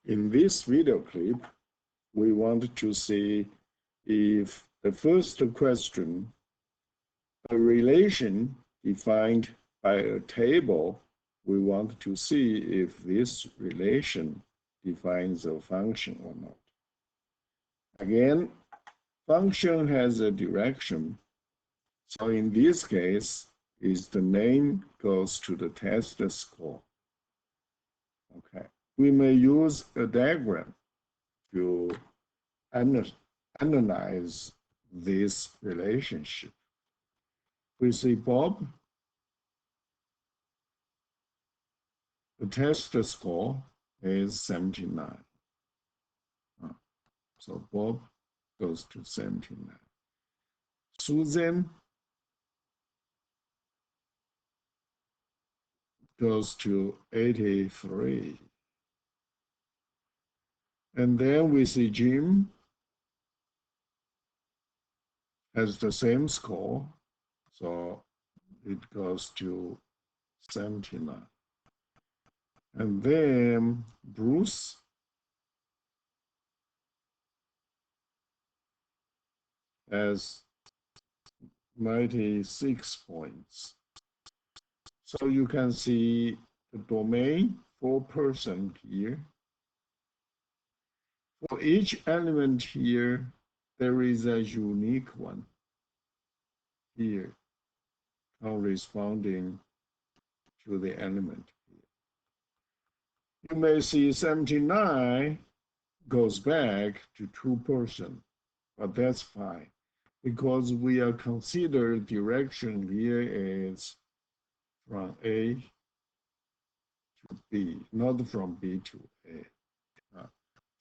In this video clip, we want to see if the first question, a relation defined by a table, we want to see if this relation defines a function or not. Again, function has a direction. So in this case, is the name goes to the test score. Okay. We may use a diagram to analyze this relationship. We see Bob, the test score is 79. So Bob goes to 79. Susan goes to 83. And then we see Jim has the same score, so it goes to 79. And then Bruce has 96 points. So you can see the domain 4% here. For each element here, there is a unique one here corresponding to the element here. You may see 79 goes back to 2%, but that's fine because we are considered direction here is from A to B, not from B to A.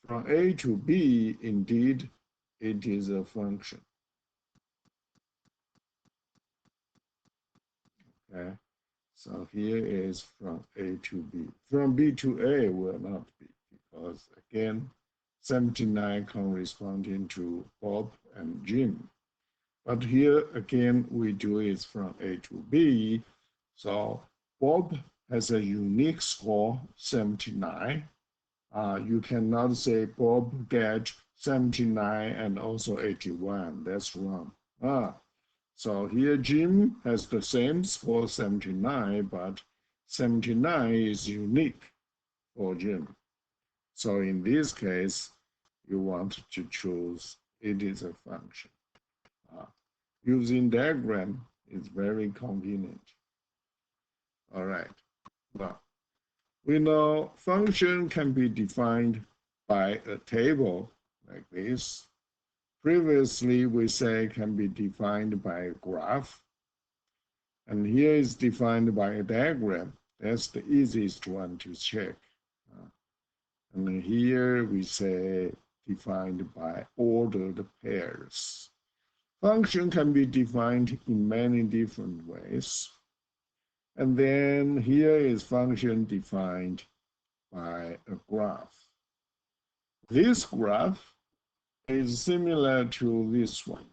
From A to B, indeed, it is a function. Okay, so here is from A to B. From B to A will not be, because again, 79 corresponding to Bob and Jim. But here again, we do it from A to B. So Bob has a unique score, 79. You cannot say Bob get 79 and also 81. That's wrong. So here Jim has the same score, 79, but 79 is unique for Jim. So in this case, you want to choose it is a function. Using diagram is very convenient. All right. Well, we know function can be defined by a table like this. Previously, we say can be defined by a graph. And here is defined by a diagram. That's the easiest one to check. And here we say defined by ordered pairs. Function can be defined in many different ways. And then here is function defined by a graph. This graph is similar to this one.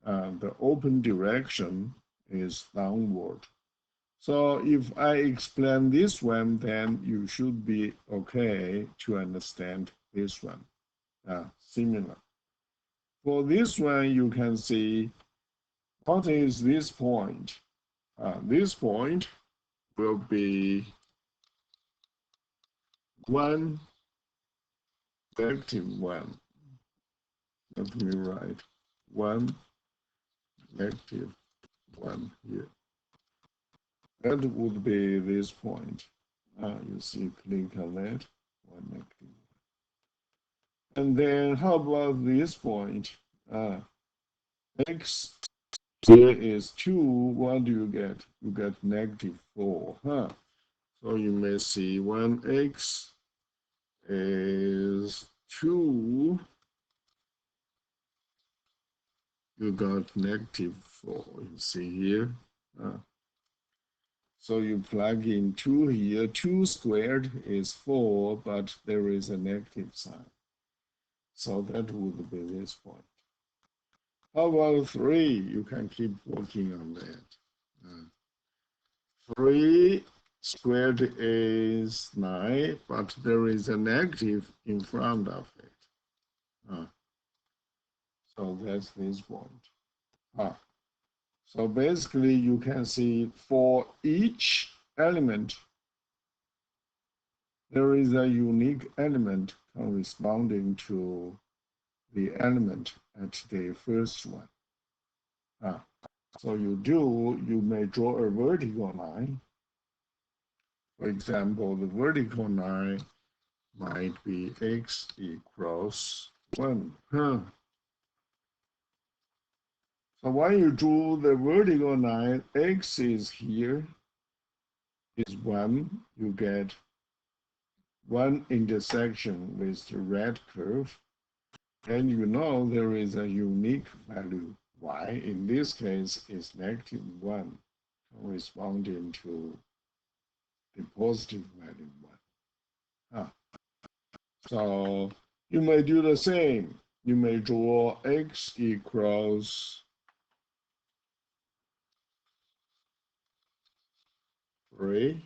The open direction is downward. So if I explain this one, then you should be okay to understand this one. Similar. For this one, you can see what is this point. This point will be 1, negative 1. Let me write 1, negative 1 here. That would be this point. You see, click on that, 1, negative 1. And then how about this point? X here is 2. What do you get? You get negative 4. So you may see 1x is 2. You got negative 4. You see here. So you plug in 2 here. 2 squared is 4, but there is a negative sign. So that would be this point. How about 3? You can keep working on that. 3 squared is 9, but there is a negative in front of it. So that's this point. So basically, you can see for each element, there is a unique element corresponding to the element at the first one. So you may draw a vertical line. For example, the vertical line might be x equals 1. So when you draw the vertical line, x is here, is 1. You get one intersection with the red curve. And you know there is a unique value. Y, in this case, is -1, corresponding to the positive value 1. So you may do the same. You may draw x equals 3.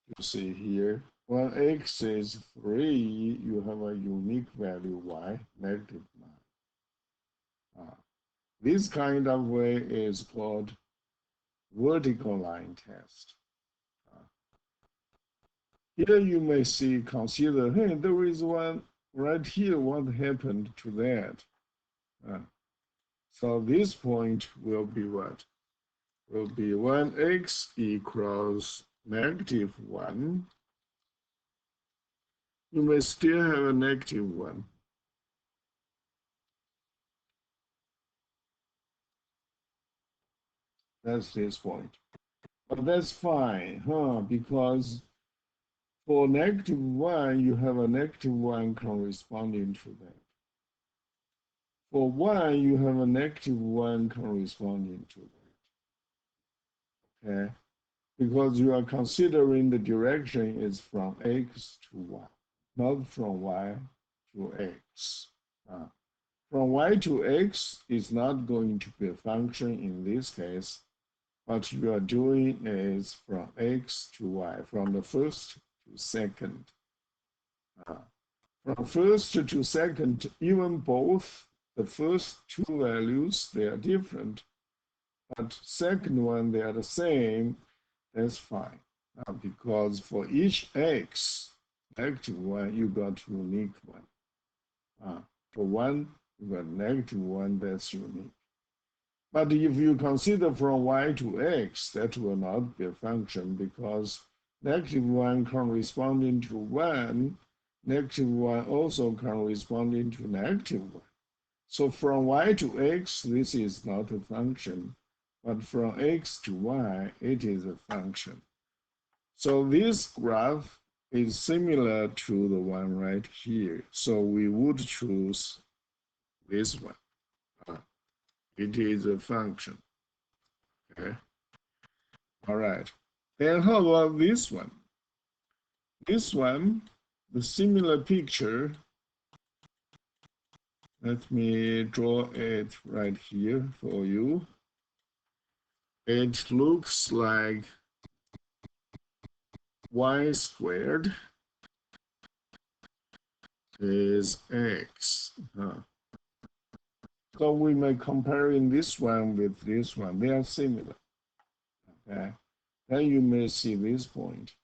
You see here, when x is 3, you have a unique value y, -9. This kind of way is called vertical line test. Here you may consider, hey, there is one right here, what happened to that? So this point will be what? Will be when x equals -1. You may still have a -1. That's this point. But that's fine, because for -1, you have a -1 corresponding to that. For 1, you have a -1 corresponding to that. Okay? Because you are considering the direction is from x to y, not from y to x. From y to x is not going to be a function in this case. What you are doing is from x to y, from the first to second. From first to second, even both the first two values, they are different. But second one, they are the same. That's fine. Because for each x, -1, you got unique one. For 1, you got -1, that's unique. But if you consider from y to x, that will not be a function because -1 corresponding to 1, -1 also corresponding to -1. So from y to x, this is not a function, but from x to y, it is a function. So this graph is similar to the one right here. So we would choose this one. It is a function. Okay. All right. Then how about this one? This one, the similar picture. Let me draw it right here for you. It looks like y squared is x. So we may comparing this one with this one. They are similar. Okay. Then you may see this point.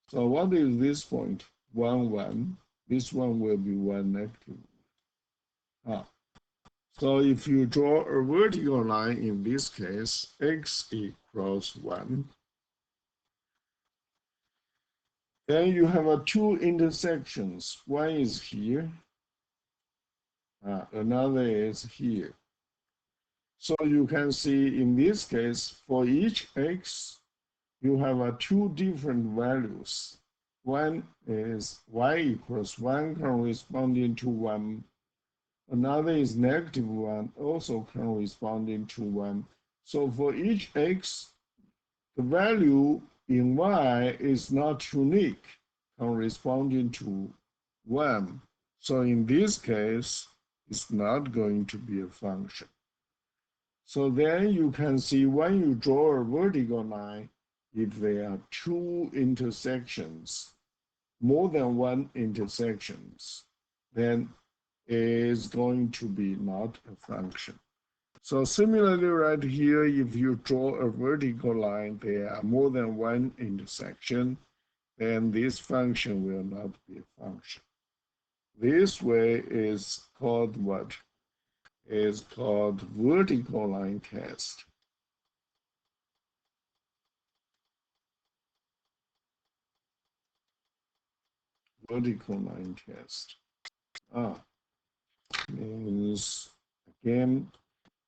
So what is this point? 1, 1. This one will be 1, -1. So if you draw a vertical line in this case, x equals 1. Then you have two intersections. One is here. Another is here. So you can see in this case, for each x, you have two different values. One is y equals 1 corresponding to 1. Another is -1, also corresponding to 1. So for each x, the value in y is not unique, corresponding to 1. So in this case, it's not going to be a function. So then you can see when you draw a vertical line, if there are two intersections, more than one intersections, then it is going to be not a function. So similarly right here, if you draw a vertical line, there are more than one intersection, then this function will not be a function. This way is called what? Is called vertical line test. Vertical line test. Means again,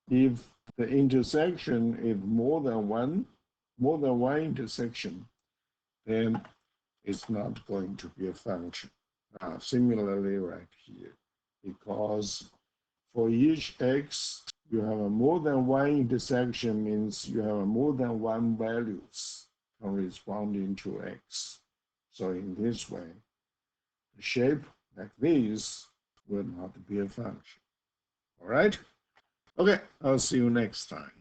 if the intersection is more than one intersection, then it's not going to be a function. Similarly, right here, because for each x, you have a more than one intersection means you have a more than one values corresponding to x. So in this way, the shape like this will not be a function. All right? Okay, I'll see you next time.